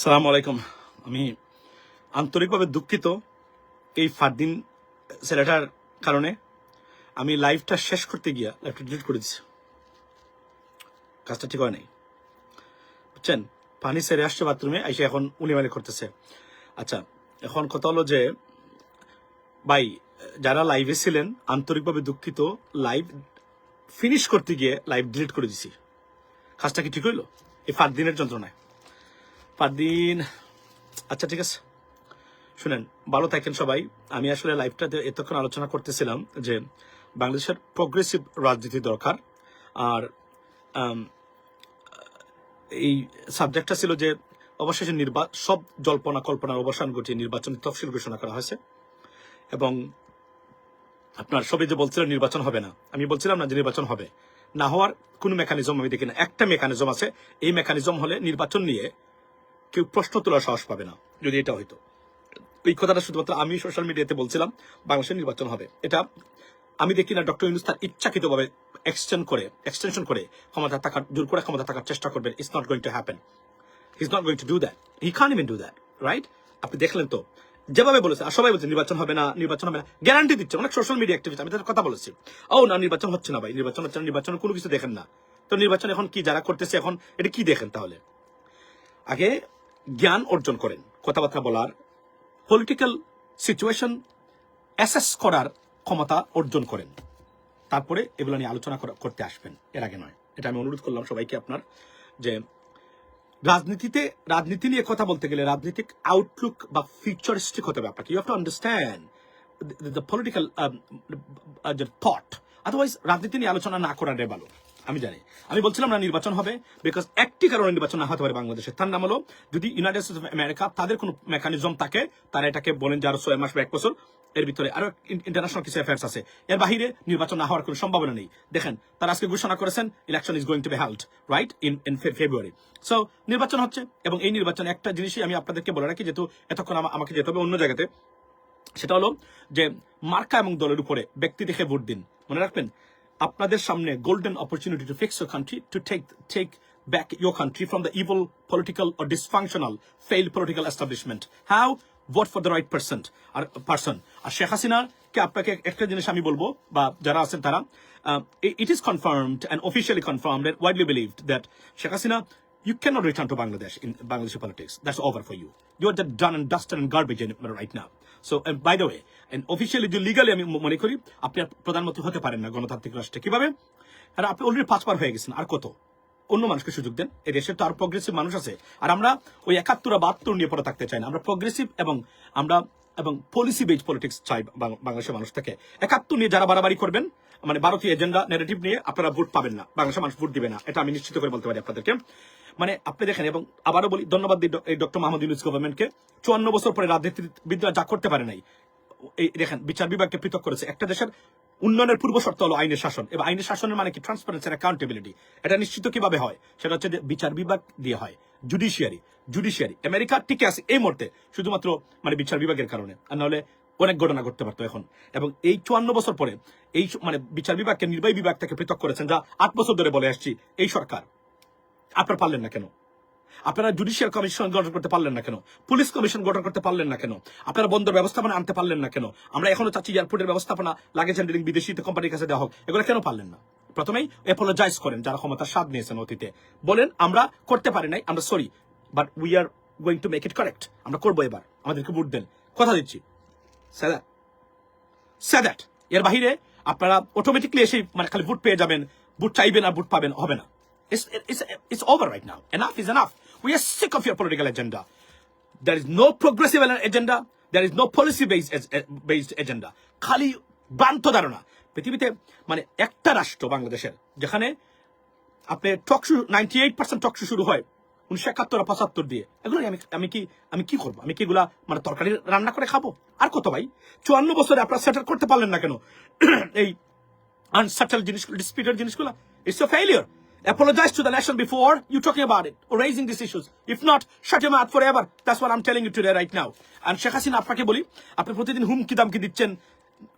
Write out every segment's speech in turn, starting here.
সালামু আলাইকুম। আমি আন্তরিকভাবে দুঃখিত এই ফারদিন ছেলেটার কারণে। আমি লাইভটা শেষ করতে গিয়া লাইভটা ডিলিট করে দিচ্ছি। কাজটা ঠিক হয় নাই, বুঝছেন? পানি সেরে আসছে বাথরুমে, এসে এখন উনিমালি করতেছে। আচ্ছা, এখন কথা হলো যে ভাই, যারা লাইভে ছিলেন আন্তরিকভাবে দুঃখিত। লাইভ ফিনিশ করতে গিয়ে লাইভ ডিলিট করে দিছি। কাজটা কি ঠিক হইলো এই ফারদিনের যন্ত্রণায়? ফারদিন, আচ্ছা ঠিক আছে, শুনেন, ভালো থাকেন সবাই। আমি আসলে লাইভটাতে এতক্ষণ আলোচনা করতেছিলাম যে বাংলাদেশের প্রগ্রেসিভ রাজনীতি দরকার। আর এই সাবজেক্টটা ছিল যে অবশেষে সব জল্পনা কল্পনার অবসান ঘটিয়ে নির্বাচনের তফসিল ঘোষণা করা হয়েছে। এবং আপনার সবাই যে বলছিলেন নির্বাচন হবে না, আমি বলছিলাম না যে নির্বাচন হবে। না হওয়ার কোনো মেকানিজম আমি দেখি না। একটা মেকানিজম আছে, এই মেকানিজম হলে নির্বাচন নিয়ে কেউ প্রশ্ন তোলার সাহস পাবে না। যদি এটা হইতো, এই কথাটা শুধুমাত্র আমি সোশ্যাল মিডিয়াতে বলছিলাম বাংলাদেশের নির্বাচন হবে, এটা আমি দেখি না ডক্টর ইউনূস তার ইচ্ছাকৃতভাবে এক্সটেনশন করে ক্ষমতা থাকার, জোর করে ক্ষমতা থাকার চেষ্টা করবেন। It's not going to happen. He is not going to do that. He Kant even do that, right? আপনি দেখলেন তো যেভাবে বলেছে, আর সবাই বলছে নির্বাচন হবে না, নির্বাচন হবে না, গ্যারান্টি দিচ্ছে অনেক সোশ্যাল মিডিয়া অ্যাক্টিভিস্ট। আমি তাদের কথা বলেছি, ও না নির্বাচন হচ্ছে না ভাই, নির্বাচন হচ্ছে না, নির্বাচনের কোনো কিছু দেখেন না। তো নির্বাচন এখন কি যারা করতেছে এখন এটা কি দেখেন? তাহলে আগে জ্ঞান অর্জন করেন, কথাবার্তা বলার, পলিটিক্যাল সিচুয়েশন অ্যাসেস করার ক্ষমতা অর্জন করেন, তারপরে এগুলো নিয়ে আলোচনা করতে আসবেন, এর আগে নয়। এটা আমি অনুরোধ করলাম সবাইকে আপনার, যে রাজনীতি নিয়ে কথা বলতে গেলে রাজনৈতিক আউটলুক বা ফিউচারিস্টিক হতে হবে আপনাকে। You have to understand the political thought. Otherwise রাজনীতি নিয়ে আলোচনা না করাটাই ভালো। আমি জানি, আমি বলছিলাম না নির্বাচন হবে, বিকজ একটি কারণে নির্বাচন না হতে পারে বাংলাদেশে। তার নাম হলো, যদি ইউনাইটেড স্টেটস অফ আমেরিকা তাদের কোনো মেকানিজম থাকে, তারা এটাকে বলেন যে আরো 6 মাস বা 1 বছর এর ভিতরে আরো ইন্টারন্যাশনাল কিছু অ্যাফেয়ার্স আছে, এর বাহিরে নির্বাচন না হওয়ার কোনো সম্ভাবনা নেই। দেখেন, তারা আজকে ঘোষণা করেছেন election is going to be held right in February. So নির্বাচন হচ্ছে, এবং এই নির্বাচন একটা জিনিসই আমি আপনাদেরকে বলে রাখি, যেহেতু এতক্ষণ আমাকে যেতে হবে অন্য জায়গাতে, সেটা হলো যে মার্কা এবং দলের উপরে ব্যক্তি দেখে ভোট দিন। মনে রাখবেন, আপনাদের সামনে golden opportunity to fix your country, to take back your country from the evil political or dysfunctional failed political establishment. How? Vote for the right person. আর শেখ হাসিনা কে আপনাকে একটা জিনিস আমি বলবো, বা যারা আছেন তারা, it is confirmed and officially confirmed and widely believed that Sheikh Hasina, you cannot return to Bangladesh in Bangladeshi politics. That's over for you. You are just done and dusted and garbage right now. So, and by the way, and officially, legally, আমি মনে করি আপনি প্রধানমন্ত্রী হতে পারেন না গণতান্ত্রিক রাষ্ট্রে। কিভাবে? কারণ আপনি অলরেডি 5 বার হয়ে গেছেন, আর কত? অন্য মানুষকে সুযোগ দেন। এই দেশে তো আরো প্রগ্রেসিভ মানুষ আছে, আর আমরা ওই 71 আর 72 নিয়ে পড়ে থাকতে চাই না। আমরা প্রগ্রেসিভ এবং পলিসি বেজ পলিটিক্স চাই বাংলাদেশের মানুষ থেকে। 71 নিয়ে যারা বাড়াবাড়ি করবেন, মানে ভারতীয় এজেন্ডা ন্যারেটিভ নিয়ে, আপনারা ভোট পাবেন না, বাংলাদেশের মানুষ ভোট দিবে না, এটা আমি নিশ্চিত করে বলতে পারি আপনাদেরকে। মানে আপনি দেখেন, এবং আবারও বলি, ধন্যবাদ দিই ডক্টর মাহমুদ ইউনূস গভর্নমেন্টকে। 54 বছর পরে রাজনীতিবিদরা যা করতে পারে নাই, এই দেখেন বিচার বিভাগকে পৃথক করেছে। একটা দেশের উন্নয়নের পূর্ব শর্ত হলো আইনের শাসন, এবং আইনের শাসনের মানে কি? ট্রান্সপারেন্সি আর অ্যাকাউন্টেবিলিটি। এটা নিশ্চিত কিভাবে হয়? সেটা হচ্ছে যে বিচার বিভাগ দিয়ে হয়, জুডিশিয়ারি। আমেরিকা টিকে আছে এই মুহূর্তে শুধুমাত্র মানে বিচার বিভাগের কারণে, আর নাহলে অনেক ঘটনা ঘটতে পারতো এখন। এবং এই 54 বছর পরে এই মানে বিচার বিভাগকে নির্বাহী বিভাগ থেকে পৃথক করেছেন, যা 8 বছর ধরে বলে আসছি এই সরকার। আপনারা পারলেন না কেন? আপনারা জুডিশিয়াল কমিশন গঠন করতে পারলেন না কেন? পুলিশ কমিশন গঠন করতে পারলেন না কেন? আপনারা বন্দর ব্যবস্থাপনা আনতে পারলেন না কেন? আমরা এখনো চাচ্ছি এয়ারপোর্টের ব্যবস্থাপনা, লাগেজ হ্যান্ডলিং বিদেশি কোম্পানির কাছে দেওয়া হোক। এগুলো কেন পারলেন না? প্রথমেই অ্যাপোলোজাইজ করেন যারা ক্ষমতার স্বাদ নিয়েছেন অতীতে, বলেন আমরা করতে পারি নাই, আমরা sorry, but we are going to make it correct. আমরা করবো, এবার আমাদেরকে ভোট দেন, কথা দিচ্ছি। সে দ্যাট এর বাহিরে আপনারা অটোমেটিকলি এসে মানে খালি ভোট পেয়ে যাবেন, ভোট চাইবেন আর ভোট পাবেন, হবে না। It's over right now. Enough is enough. We are sick of your political agenda. There is no progressive agenda. There is no policy-based agenda. খালি ভ্রান্ত ধারণা। পৃথিবীতে মানে একটা রাষ্ট্র বাংলাদেশের, যেখানে আপনি টকশো 98% টকশো শুরু হয় 1971 আর 75 দিয়ে। এগুলো আমি কি করবো? আমি কি এগুলা মানে তরকারি রান্না করে খাবো? আর কত ভাই? 54 বছরে আপনারা সেটেল করতে পারলেন না কেন এই আনসেটেল জিনিসগুলো, ডিসপিউটেড জিনিসগুলো? It's a failure. Apologize to the nation before you talking about it or raising these issues. If not, shut your mouth forever. That's what I'm telling you today right now. And Sheikh Hasina, আপনাকে বলি, আপনি প্রতিদিন হুমকি দামকি দিচ্ছেন,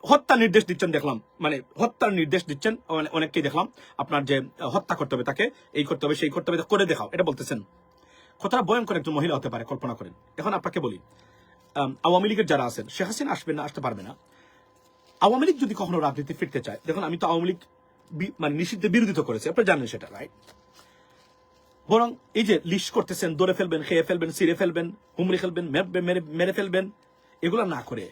হত্যা নির্দেশ দিচ্ছেন, দেখলাম মানে হত্যার নির্দেশ দিচ্ছেন অনেককেই দেখলাম। আপনার যে হত্যা করতে হবে, তাকে এই করতে হবে সেই করতে হবে, করে দেখাও, এটা বলতেছেন। কতটা ভয়ঙ্কর একজন মহিলা হতে পারে কল্পনা করেন। এখন আপনাকে বলি, আওয়ামী লীগের যারা আছেন, শেখ হাসিনা আসবেন না, আসতে পারবে না। আওয়ামী লীগ যদি কখনো রাজনীতি ফিরতে চায়, দেখুন আমি তো আওয়ামী লীগ মানে নিষিদ্ধের বিরোধিতা করেছি, আপনারা জানেন সেটা, রাইট? বরং এই যে লিস্ট করতেছেন, দৌড়ে ফেলবেন, খেয়ে ফেলবেন, ছিঁড়ে ফেলবেন, হুমড়ে ফেলবেন, মেরে ফেলবেন, এগুলো না করে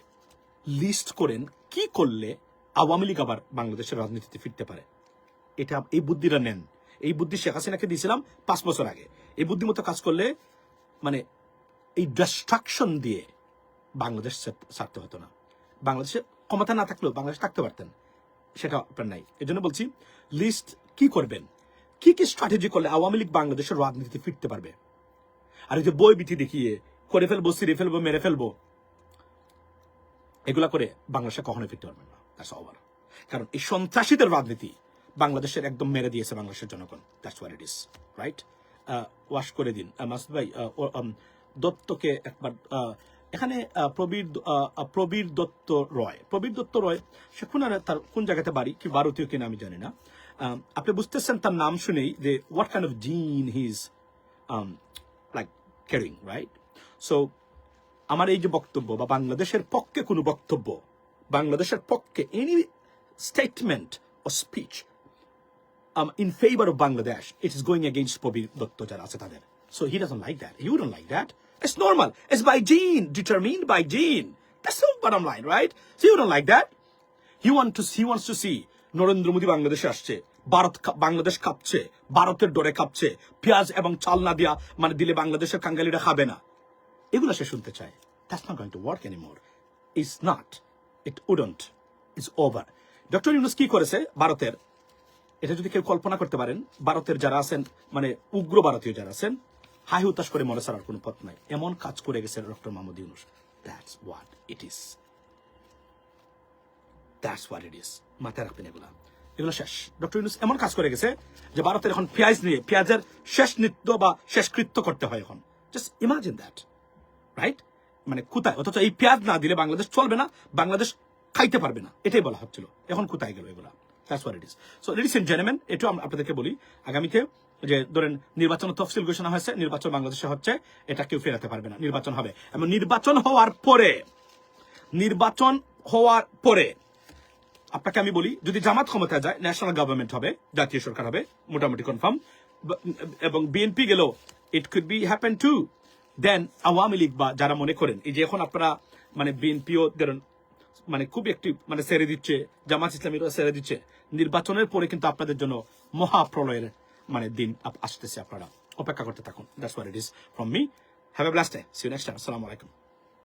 লিস্ট করেন কি করলে আওয়ামী লীগ আবার বাংলাদেশের রাজনীতিতে ফিরতে পারে। এটা এই বুদ্ধিটা নেন। এই বুদ্ধি শেখ হাসিনাকে দিয়েছিলাম 5 বছর আগে। এই বুদ্ধি মতো কাজ করলে মানে এই ডিস্ট্রাকশন দিয়ে বাংলাদেশ ছাড়তে হতো না। বাংলাদেশে ক্ষমতা না থাকলেও বাংলাদেশ থাকতে পারতেন, সেটা আপনার নাই। এই জন্য বলছি লিস্ট কি করবেন, কি কি স্ট্র্যাটেজি করলে আওয়ামী লীগ বাংলাদেশের রাজনীতিতে ফিরতে পারবে। আর এই যে বই বিধি দেখিয়ে করে ফেলবো, ছিঁড়ে ফেলবো, মেরে ফেলবো, এগুলা করে বাংলাদেশে কখনোই ফিরতে পারবেন না। That's over. কারণ এই সন্ত্রাসীদের রাজনীতি বাংলাদেশের একদম মেরে দিয়েছে বাংলাদেশের জনগণ। That's what it is, right? Wash করে দিন মাসুদ ভাই। দত্তকে একবার এখানে প্রবীর দত্ত রয়, সে তার কোন জায়গাতে বাড়ি, কি ভারতীয় কিনা আমি জানি না। আপনি বুঝতেছেন তার নাম শুনেই যে হোয়াট কাইন্ড অফ জিন he is like carrying, right? So আমার এই যে বক্তব্য বা বাংলাদেশের পক্ষে কোনো বক্তব্য, বাংলাদেশের পক্ষে এনি স্টেটমেন্ট ও speech in favor of Bangladesh, it is going against Probir Dotto jara ache tader. So he doesn't like that. He wouldn't like that. It's normal. It's by gene, determined by gene. That's the bottom line, right? So you don't like that. He wants to see Narendra Modi Bangladesh আসছে, বাংলাদেশ কাঁপছে, ভারতের ডরে কাঁপছে, পেঁয়াজ এবং চাল না দিয়া মানে দিলে বাংলাদেশের কাঙ্গালিরা খাবে না, এগুলো সে শুনতে চায়। That's not going to work anymore. It's not. It wouldn't. It's over. Doctor Yunus কি করেছে ভারতের, এটা যদি কেউ কল্পনা করতে পারেন, ভারতের যারা আছেন মানে উগ্র ভারতীয় যারা আছেন, হাই হুতাশ করে মরে ছাড়ার কোনো পথ নাই, এমন কাজ করে গেছে doctor Mohammad Yunus. That's what it is, that's what it is. মাথায় রাখবেন এগুলো শেষ। ডক্টর ইউনূস এমন কাজ করে গেছে যে ভারতের এখন পেঁয়াজ নিয়ে পেঁয়াজের শেষ নৃত্য বা শেষ কৃত্য করতে হয় এখন। Just imagine that, right? মানে কোথায়, অথচ এই পেঁয়াজ না দিলে বাংলাদেশ চলবে না, বাংলাদেশ খাইতে পারবে না, এটাই বলা হচ্ছিল। এখন কোথায় গেল এগুলা? That's what it is. So ladies and gentlemen, এটাও আপনাদেরকে বলি, আগামীতে যে ধরেন নির্বাচন তফসিল ঘোষণা হয়েছে, নির্বাচন বাংলাদেশে হচ্ছে, এটা কেউ ফেরাতে পারবে না। নির্বাচন হবে এবং নির্বাচন হওয়ার পরে আপনাকে আমি বলি, যদি জামাত ক্ষমতায় যায়, ন্যাশনাল গভর্নমেন্ট হবে, জাতীয় সরকার হবে, মোটামুটি কনফার্ম, এবং বিএনপি গেলেও it could be happen to. Then Awami League বা যারা মনে করেন এই যে এখন আপনারা মানে বিএনপিও ধরেন মানে খুব একটি মানে ছেড়ে দিচ্ছে, জামাত ইসলামীরা ছেড়ে দিচ্ছে, নির্বাচনের পরে কিন্তু আপনাদের জন্য মহাপ্রলয়ের মানে দিন আসতেছে, আপনারা অপেক্ষা করতে থাকুন। That's what it is from me. Have a blessed day. See you next time. আসসালামু আলাইকুম।